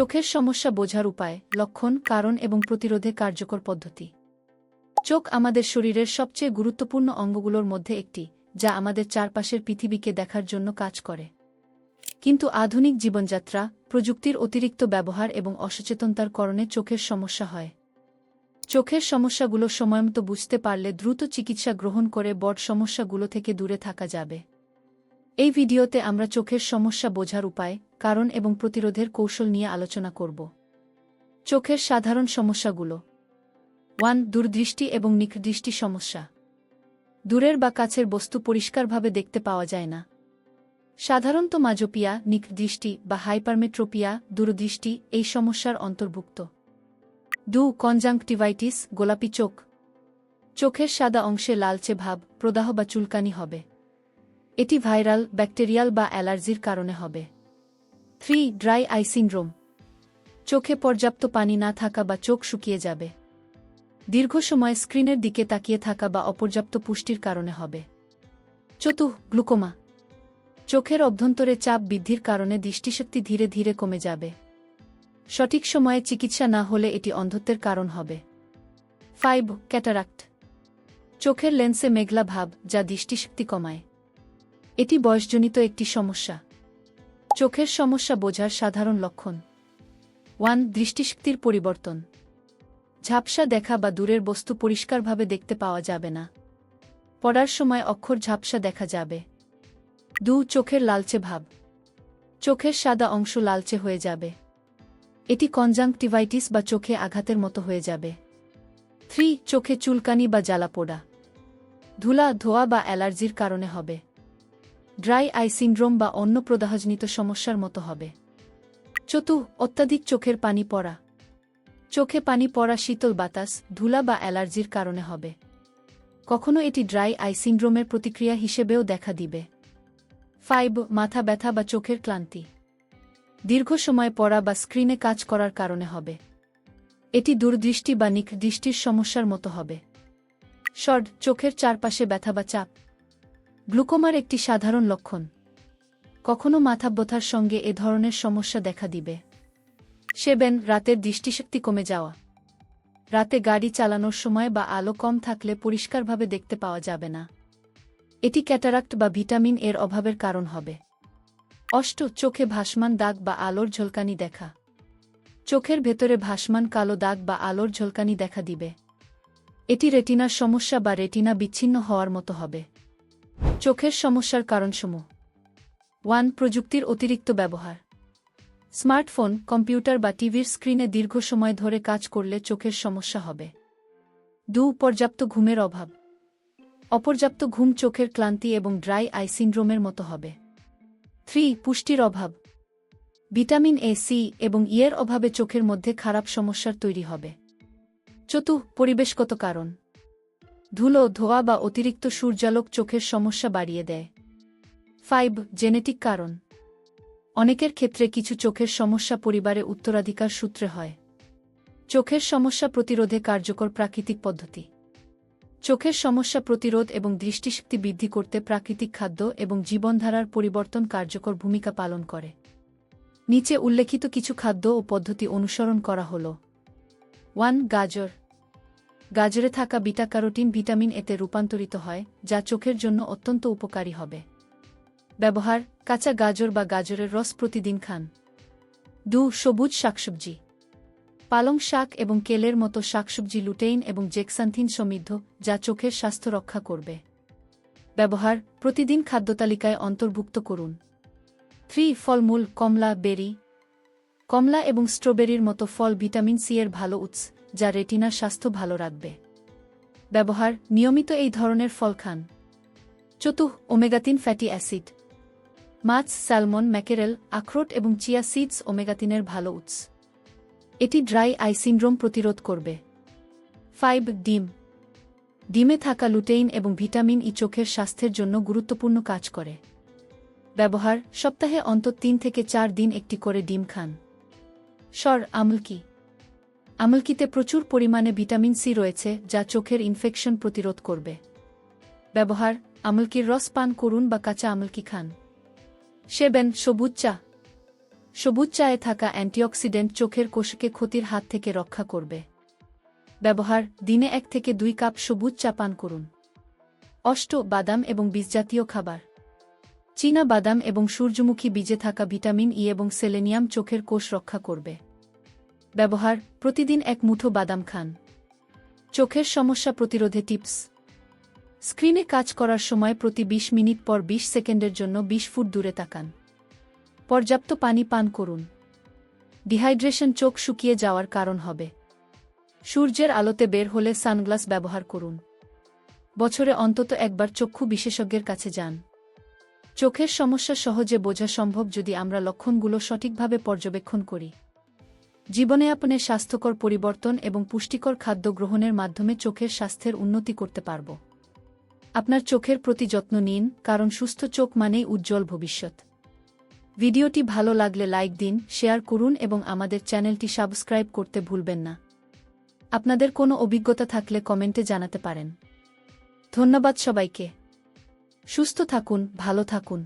চোখের সমস্যা বোঝার উপায়, লক্ষণ, কারণ এবং প্রতিরোধে কার্যকর পদ্ধতি। চোখ আমাদের শরীরের সবচেয়ে গুরুত্বপূর্ণ অঙ্গগুলোর মধ্যে একটি, যা আমাদের চারপাশের পৃথিবীকে দেখার জন্য কাজ করে। কিন্তু আধুনিক জীবনযাত্রা, প্রযুক্তির অতিরিক্ত ব্যবহার এবং অসচেতনতার কারণে চোখের সমস্যা হয়। চোখের সমস্যাগুলো সময়মতো বুঝতে পারলে দ্রুত চিকিৎসা গ্রহণ করে বড় সমস্যাগুলো থেকে দূরে থাকা যাবে। এই ভিডিওতে আমরা চোখের সমস্যা বোঝার উপায়, কারণ এবং প্রতিরোধের কৌশল নিয়ে আলোচনা করব। চোখের সাধারণ সমস্যাগুলো। 1. দূরদৃষ্টি এবং নিকটদৃষ্টি সমস্যা। দূরের বা কাছের বস্তু পরিষ্কারভাবে দেখতে পাওয়া যায় না। সাধারণত মাযোপিয়া, নিকটদৃষ্টি বা হাইপারমেট্রোপিয়া, দূরদৃষ্টি এই সমস্যার অন্তর্ভুক্ত। 2. কনজাংক্টিভাইটিস, গোলাপি চোখ। চোখের সাদা অংশে লালচে ভাব, প্রদাহ বা চুলকানি হবে। এটি ভাইরাল, ব্যাকটেরিয়াল বা অ্যালার্জির কারণে হবে। 3. Dry eye syndrome. চোখে পর্যাপ্ত পানি না থাকা বা চোখ শুকিয়ে যাবে। দীর্ঘ সময় স্ক্রিনের দিকে তাকিয়ে থাকা বা অপর্যাপ্ত পুষ্টির কারণে হবে। 4. গ্লুকোমা। চোখের অভ্যন্তরে চাপ বৃদ্ধির কারণে দৃষ্টিশক্তি ধীরে ধীরে কমে যাবে। সঠিক সময়ে চিকিৎসা না হলে এটি অন্ধত্বের কারণ হবে। 5. ক্যাটারাক্ট। চোখের লেন্সে মেঘলা ভাব, যা দৃষ্টিশক্তি কমায়। এটি বয়সজনিত একটি সমস্যা। চোখের সমস্যা বোঝার সাধারণ লক্ষণ। 1. দৃষ্টিশক্তির পরিবর্তন। ঝাপসা দেখা বা দূরের বস্তু পরিষ্কারভাবে দেখতে পাওয়া যাবে না। পড়ার সময় অক্ষর ঝাপসা দেখা যাবে। 2. চোখের লালচে ভাব। চোখের সাদা অংশ লালচে হয়ে যাবে। এটি কনজাংক্টিভাইটিস বা চোখে আঘাতের মতো হয়ে যাবে। 3. চোখে চুলকানি বা জ্বালা পোড়া। ধুলা, ধোয়া বা অ্যালার্জির কারণে হবে। ড্রাই আই সিনড্রোম বা অন্য প্রদাহজনিত সমস্যার মতো হবে। 4. অত্যাধিক চোখের পানি পড়া। চোখে পানি পড়া শীতল বাতাস, ধুলা বা অ্যালার্জির কারণে হবে। কখনো এটি ড্রাই আই সিনড্রোমের প্রতিক্রিয়া হিসেবেও দেখা দিবে। 5. মাথা ব্যথা বা চোখের ক্লান্তি। দীর্ঘ সময় পড়া বা স্ক্রিনে কাজ করার কারণে হবে। এটি দূরদৃষ্টি বা নিকটদৃষ্টির সমস্যার মতো হবে। শর্ট, চোখের চারপাশে ব্যথা বা চাপ। গ্লুকোমার একটি সাধারণ লক্ষণ। কখনো মাথা ব্যথার সঙ্গে এ ধরনের সমস্যা দেখা দিবে। 7. রাতের দৃষ্টিশক্তি কমে যাওয়া। রাতে গাড়ি চালানোর সময় বা আলো কম থাকলে পরিষ্কারভাবে দেখতে পাওয়া যাবে না। এটি ক্যাটারাক্ট বা ভিটামিন এর অভাবের কারণ হবে। 8. চোখে ভাসমান দাগ বা আলোর ঝলকানি দেখা। চোখের ভেতরে ভাসমান কালো দাগ বা আলোর ঝলকানি দেখা দিবে। এটি রেটিনার সমস্যা বা রেটিনা বিচ্ছিন্ন হওয়ার মতো হবে। চোখের সমস্যার কারণসমূহ। 1. প্রযুক্তির অতিরিক্ত ব্যবহার। স্মার্টফোন, কম্পিউটার বা টিভির স্ক্রিনে দীর্ঘ সময় ধরে কাজ করলে চোখের সমস্যা হবে। 2. পর্যাপ্ত ঘুমের অভাব। অপর্যাপ্ত ঘুম চোখের ক্লান্তি এবং ড্রাই আই সিনড্রোমের মতো হবে। 3. পুষ্টির অভাব। ভিটামিন এ, সি এবং ই এর অভাবে চোখের মধ্যে খারাপ সমস্যার তৈরি হবে। 4. পরিবেশগত কারণ। ধুলো, ধোঁয়া বা অতিরিক্ত সূর্যালোক চোখের সমস্যা বাড়িয়ে দেয়। 5. জেনেটিক কারণ। অনেকের ক্ষেত্রে কিছু চোখের সমস্যা পরিবারে উত্তরাধিকার সূত্রে হয়। চোখের সমস্যা প্রতিরোধে কার্যকর প্রাকৃতিক পদ্ধতি। চোখের সমস্যা প্রতিরোধ এবং দৃষ্টিশক্তি বৃদ্ধি করতে প্রাকৃতিক খাদ্য এবং জীবনধারার পরিবর্তন কার্যকর ভূমিকা পালন করে। নিচে উল্লেখিত কিছু খাদ্য ও পদ্ধতি অনুসরণ করা হল। 1. গাজর। গাজরে থাকা বিটা ক্যারোটিন ভিটামিন এতে রূপান্তরিত হয়, যা চোখের জন্য অত্যন্ত উপকারী হবে। ব্যবহার: কাঁচা গাজর বা গাজরের রস প্রতিদিন খান। 2. সবুজ শাকসবজি। পালং শাক এবং কেলের মতো শাকসবজি লুটেইন এবং জেক্সান্থিন সমৃদ্ধ, যা চোখের স্বাস্থ্য রক্ষা করবে। ব্যবহার: প্রতিদিন খাদ্যতালিকায় অন্তর্ভুক্ত করুন। 3. ফলমূল, কমলা, বেরি। কমলা এবং স্ট্রবেরির মতো ফল ভিটামিন সি এর ভালো উৎস, যা রেটিনার স্বাস্থ্য ভালো রাখবে। ব্যবহার: নিয়মিত এই ধরনের ফল খান। 4. Omega three fatty acid. মাছ, স্যালমন, ম্যাকেরেল, আখরোট এবং চিয়া সিডস ওমেগা-3 এর ভালো উৎস। এটি ড্রাই আই সিনড্রোম প্রতিরোধ করবে। 5. ডিম। ডিমে থাকা লুটেইন এবং ভিটামিন ই চোখের স্বাস্থ্যের জন্য গুরুত্বপূর্ণ কাজ করে। ব্যবহার: সপ্তাহে অন্তত 3 থেকে 4 দিন একটি করে ডিম খান। আমলকি। আমলকিতে প্রচুর পরিমাণে ভিটামিন সি রয়েছে, যা চোখের ইনফেকশন প্রতিরোধ করবে। ব্যবহার: আমলকির রস পান করুন বা কাঁচা আমলকি খান। 7. সবুজ চা। সবুজ চায়ে থাকা অ্যান্টিঅক্সিডেন্ট চোখের কোষকে ক্ষতির হাত থেকে রক্ষা করবে। ব্যবহার: দিনে 1 থেকে 2 কাপ সবুজ চা পান করুন। বাদাম এবং বীজজাতীয় খাবার। চীনা বাদাম এবং সূর্যমুখী বীজে থাকা ভিটামিন ই এবং সেলেনিয়াম চোখের কোষ রক্ষা করবে। ব্যবহার: প্রতিদিন 1 মুঠো বাদাম খান। চোখের সমস্যা প্রতিরোধে টিপস। স্ক্রিনে কাজ করার সময় প্রতি 20 মিনিট পর 20 সেকেন্ডের জন্য 20 ফুট দূরে তাকান। পর্যাপ্ত পানি পান করুন। ডিহাইড্রেশন চোখ শুকিয়ে যাওয়ার কারণ হবে। সূর্যের আলোতে বের হলে সানগ্লাস ব্যবহার করুন। বছরে অন্তত একবার চক্ষু বিশেষজ্ঞের কাছে যান। চোখের সমস্যা সহজে বোঝা সম্ভব যদি আমরা লক্ষণগুলো সঠিকভাবে পর্যবেক্ষণ করি। জীবনযাপনে স্বাস্থ্যকর পরিবর্তন এবং পুষ্টিকর খাদ্য গ্রহণের মাধ্যমে চোখের স্বাস্থ্যের উন্নতি করতে পারব। আপনার চোখের প্রতি যত্ন নিন, কারণ সুস্থ চোখ মানেই উজ্জ্বল ভবিষ্যৎ। ভিডিওটি ভালো লাগলে লাইক দিন, শেয়ার করুন এবং আমাদের চ্যানেলটি সাবস্ক্রাইব করতে ভুলবেন না। আপনাদের কোনো অভিজ্ঞতা থাকলে কমেন্টে জানাতে পারেন। ধন্যবাদ সবাইকে। সুস্থ থাকুন, ভালো থাকুন।